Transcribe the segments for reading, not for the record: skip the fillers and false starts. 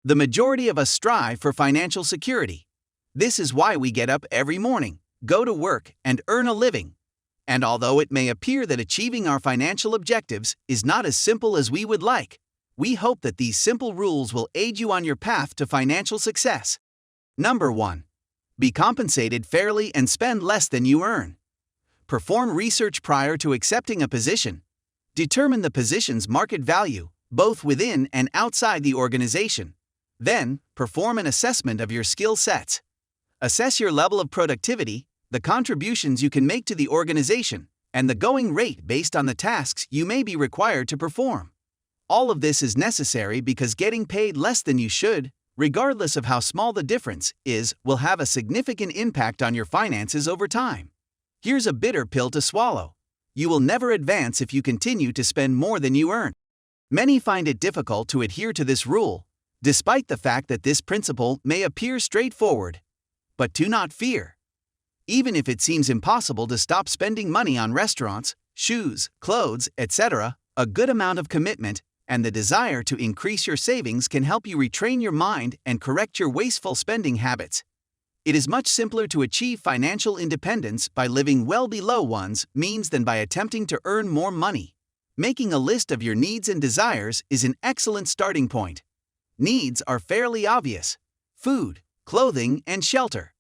The majority of us strive for financial security. This is why we get up every morning, go to work, and earn a living. And although it may appear that achieving our financial objectives is not as simple as we would like, we hope that these simple rules will aid you on your path to financial success. Number 1. Be compensated fairly and spend less than you earn. Perform research prior to accepting a position. Determine the position's market value, both within and outside the organization. Then, perform an assessment of your skill sets. Assess your level of productivity, the contributions you can make to the organization, and the going rate based on the tasks you may be required to perform. All of this is necessary because getting paid less than you should, regardless of how small the difference is, will have a significant impact on your finances over time. Here's a bitter pill to swallow. You will never advance if you continue to spend more than you earn. Many find it difficult to adhere to this rule, despite the fact that this principle may appear straightforward. But do not fear. Even if it seems impossible to stop spending money on restaurants, shoes, clothes, etc., a good amount of commitment and the desire to increase your savings can help you retrain your mind and correct your wasteful spending habits. It is much simpler to achieve financial independence by living well below one's means than by attempting to earn more money. Making a list of your needs and desires is an excellent starting point. Needs are fairly obvious: food, clothing, and shelter.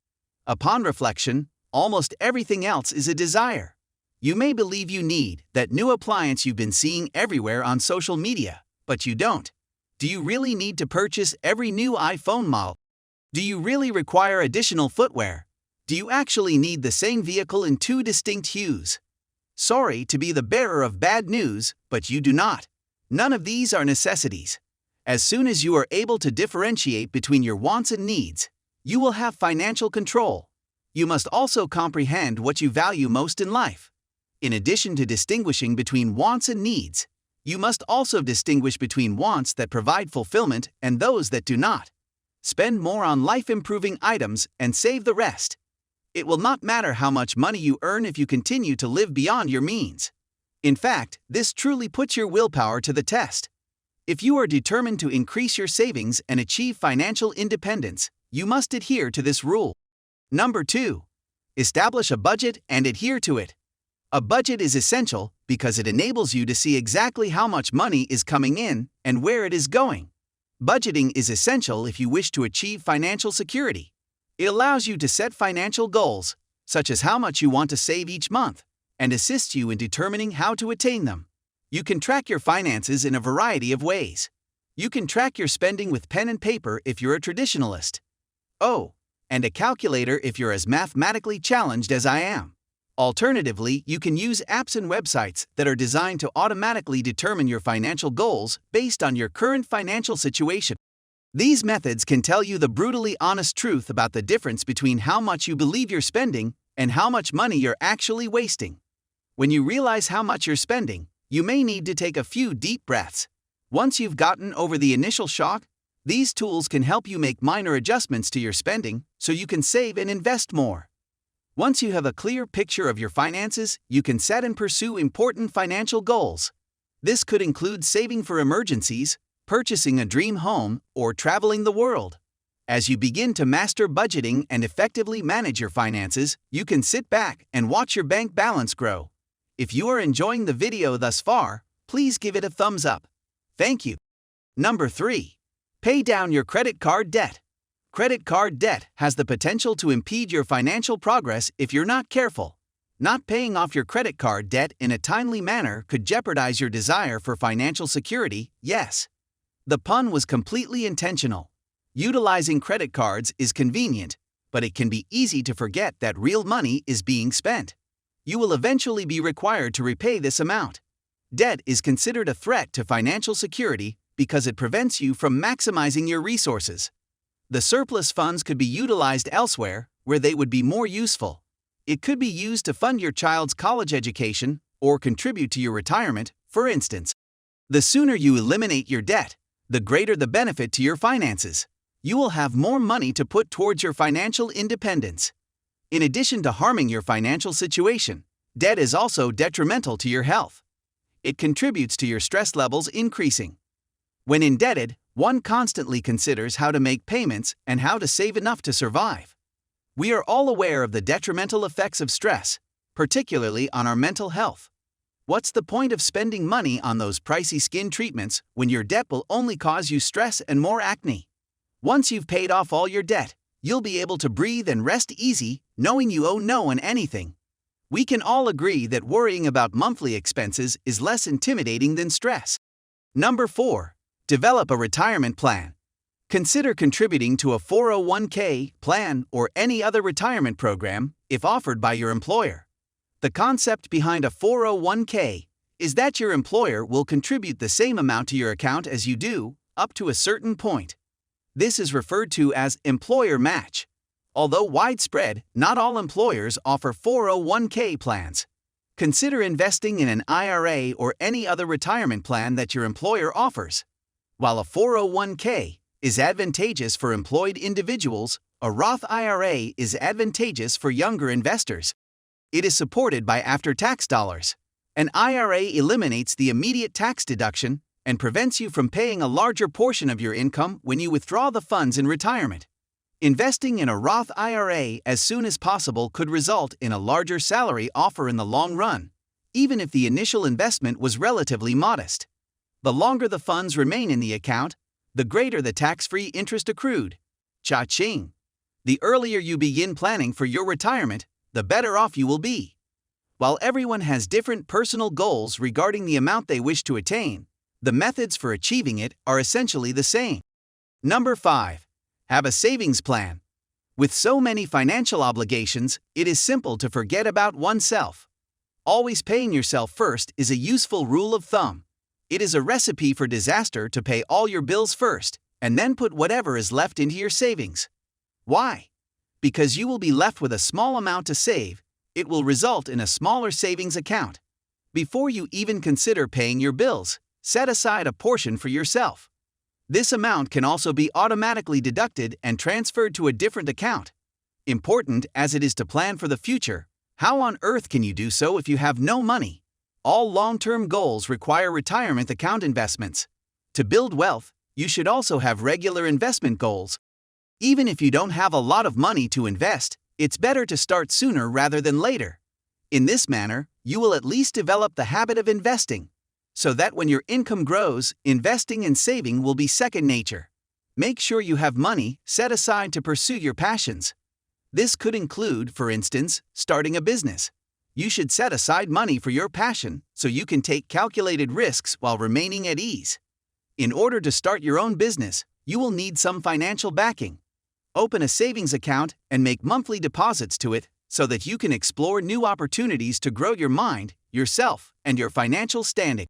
Upon reflection, almost everything else is a desire. You may believe you need that new appliance you've been seeing everywhere on social media, but you don't. Do you really need to purchase every new iPhone model? Do you really require additional footwear? Do you actually need the same vehicle in 2 distinct hues? Sorry to be the bearer of bad news, but you do not. None of these are necessities. As soon as you are able to differentiate between your wants and needs, you will have financial control. You must also comprehend what you value most in life. In addition to distinguishing between wants and needs, you must also distinguish between wants that provide fulfillment and those that do not. Spend more on life-improving items and save the rest. It will not matter how much money you earn if you continue to live beyond your means. In fact, this truly puts your willpower to the test. If you are determined to increase your savings and achieve financial independence, you must adhere to this rule. Number 2. Establish a budget and adhere to it. A budget is essential because it enables you to see exactly how much money is coming in and where it is going. Budgeting is essential if you wish to achieve financial security. It allows you to set financial goals, such as how much you want to save each month, and assists you in determining how to attain them. You can track your finances in a variety of ways. You can track your spending with pen and paper if you're a traditionalist. Oh, and a calculator if you're as mathematically challenged as I am. Alternatively, you can use apps and websites that are designed to automatically determine your financial goals based on your current financial situation. These methods can tell you the brutally honest truth about the difference between how much you believe you're spending and how much money you're actually wasting. When you realize how much you're spending, you may need to take a few deep breaths. Once you've gotten over the initial shock, these tools can help you make minor adjustments to your spending so you can save and invest more. Once you have a clear picture of your finances, you can set and pursue important financial goals. This could include saving for emergencies, purchasing a dream home, or traveling the world. As you begin to master budgeting and effectively manage your finances, you can sit back and watch your bank balance grow. If you are enjoying the video thus far, please give it a thumbs up. Thank you. Number 3. Pay down your credit card debt. Credit card debt has the potential to impede your financial progress if you're not careful. Not paying off your credit card debt in a timely manner could jeopardize your desire for financial security, yes. The pun was completely intentional. Utilizing credit cards is convenient, but it can be easy to forget that real money is being spent. You will eventually be required to repay this amount. Debt is considered a threat to financial security because it prevents you from maximizing your resources. The surplus funds could be utilized elsewhere where they would be more useful. It could be used to fund your child's college education or contribute to your retirement, for instance. The sooner you eliminate your debt, the greater the benefit to your finances. You will have more money to put towards your financial independence. In addition to harming your financial situation, debt is also detrimental to your health. It contributes to your stress levels increasing. When indebted, One constantly considers how to make payments and how to save enough to survive. We are all aware of the detrimental effects of stress, particularly on our mental health. What's the point of spending money on those pricey skin treatments when your debt will only cause you stress and more acne? Once you've paid off all your debt, you'll be able to breathe and rest easy, knowing you owe no one anything. We can all agree that worrying about monthly expenses is less intimidating than stress. Number 4. Develop a retirement plan. Consider contributing to a 401k plan or any other retirement program if offered by your employer. The concept behind a 401k is that your employer will contribute the same amount to your account as you do, up to a certain point. This is referred to as employer match. Although widespread, not all employers offer 401k plans. Consider investing in an IRA or any other retirement plan that your employer offers. While a 401k is advantageous for employed individuals, a Roth IRA is advantageous for younger investors. It is supported by after-tax dollars. An IRA eliminates the immediate tax deduction and prevents you from paying a larger portion of your income when you withdraw the funds in retirement. Investing in a Roth IRA as soon as possible could result in a larger salary offer in the long run, even if the initial investment was relatively modest. The longer the funds remain in the account, the greater the tax-free interest accrued. Cha-ching! The earlier you begin planning for your retirement, the better off you will be. While everyone has different personal goals regarding the amount they wish to attain, the methods for achieving it are essentially the same. Number 5. Have a savings plan. With so many financial obligations, it is simple to forget about oneself. Always paying yourself first is a useful rule of thumb. It is a recipe for disaster to pay all your bills first, and then put whatever is left into your savings. Why? Because you will be left with a small amount to save. It will result in a smaller savings account. Before you even consider paying your bills, set aside a portion for yourself. This amount can also be automatically deducted and transferred to a different account. Important as it is to plan for the future, how on earth can you do so if you have no money? All long-term goals require retirement account investments. To build wealth, you should also have regular investment goals. Even if you don't have a lot of money to invest, it's better to start sooner rather than later. In this manner, you will at least develop the habit of investing, so that when your income grows, investing and saving will be second nature. Make sure you have money set aside to pursue your passions. This could include, for instance, starting a business. You should set aside money for your passion so you can take calculated risks while remaining at ease. In order to start your own business, you will need some financial backing. Open a savings account and make monthly deposits to it so that you can explore new opportunities to grow your mind, yourself, and your financial standing.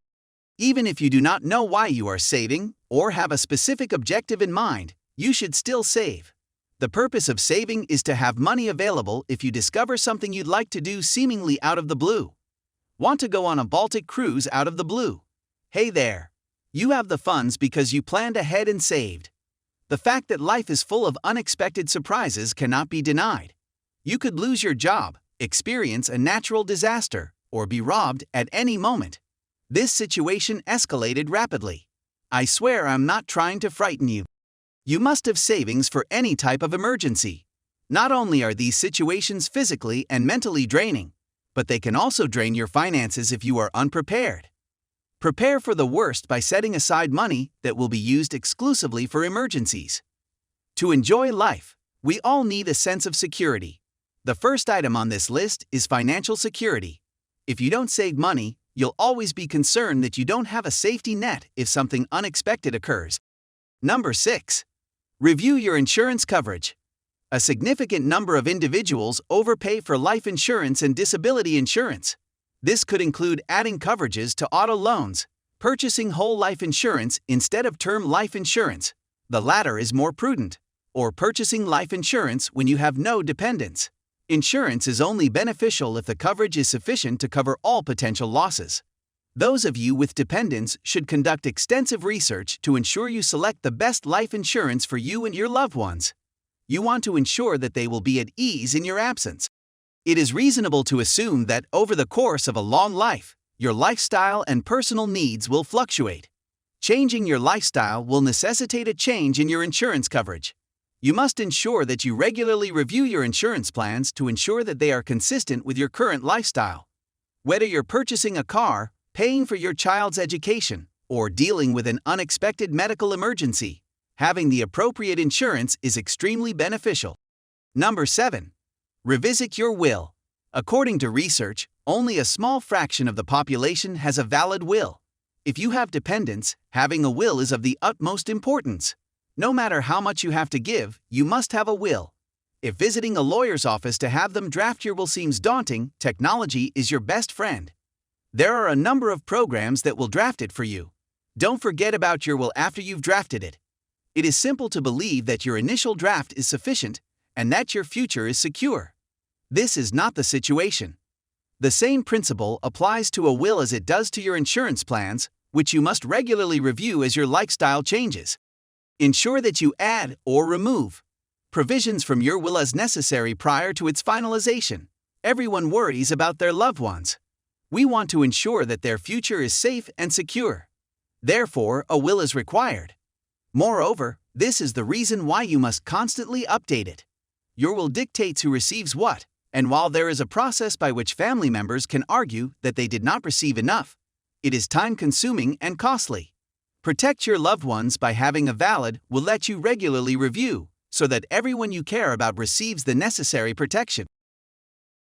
Even if you do not know why you are saving or have a specific objective in mind, you should still save. The purpose of saving is to have money available if you discover something you'd like to do seemingly out of the blue. Want to go on a Baltic cruise out of the blue? Hey there! You have the funds because you planned ahead and saved. The fact that life is full of unexpected surprises cannot be denied. You could lose your job, experience a natural disaster, or be robbed at any moment. This situation escalated rapidly. I swear I'm not trying to frighten you. You must have savings for any type of emergency. Not only are these situations physically and mentally draining, but they can also drain your finances if you are unprepared. Prepare for the worst by setting aside money that will be used exclusively for emergencies. To enjoy life, we all need a sense of security. The first item on this list is financial security. If you don't save money, you'll always be concerned that you don't have a safety net if something unexpected occurs. Number 6. Review your insurance coverage. A significant number of individuals overpay for life insurance and disability insurance. This could include adding coverages to auto loans, purchasing whole life insurance instead of term life insurance. The latter is more prudent. Or purchasing life insurance when you have no dependents. Insurance is only beneficial if the coverage is sufficient to cover all potential losses. Those of you with dependents should conduct extensive research to ensure you select the best life insurance for you and your loved ones. You want to ensure that they will be at ease in your absence. It is reasonable to assume that over the course of a long life, your lifestyle and personal needs will fluctuate. Changing your lifestyle will necessitate a change in your insurance coverage. You must ensure that you regularly review your insurance plans to ensure that they are consistent with your current lifestyle. Whether you're purchasing a car, paying for your child's education, or dealing with an unexpected medical emergency, having the appropriate insurance is extremely beneficial. Number 7. Revisit your will. According to research, only a small fraction of the population has a valid will. If you have dependents, having a will is of the utmost importance. No matter how much you have to give, you must have a will. If visiting a lawyer's office to have them draft your will seems daunting, technology is your best friend. There are a number of programs that will draft it for you. Don't forget about your will after you've drafted it. It is simple to believe that your initial draft is sufficient and that your future is secure. This is not the situation. The same principle applies to a will as it does to your insurance plans, which you must regularly review as your lifestyle changes. Ensure that you add or remove provisions from your will as necessary prior to its finalization. Everyone worries about their loved ones. We want to ensure that their future is safe and secure. Therefore, a will is required. Moreover, this is the reason why you must constantly update it. Your will dictates who receives what, and while there is a process by which family members can argue that they did not receive enough, it is time-consuming and costly. Protect your loved ones by having a valid will let you regularly review, so that everyone you care about receives the necessary protection.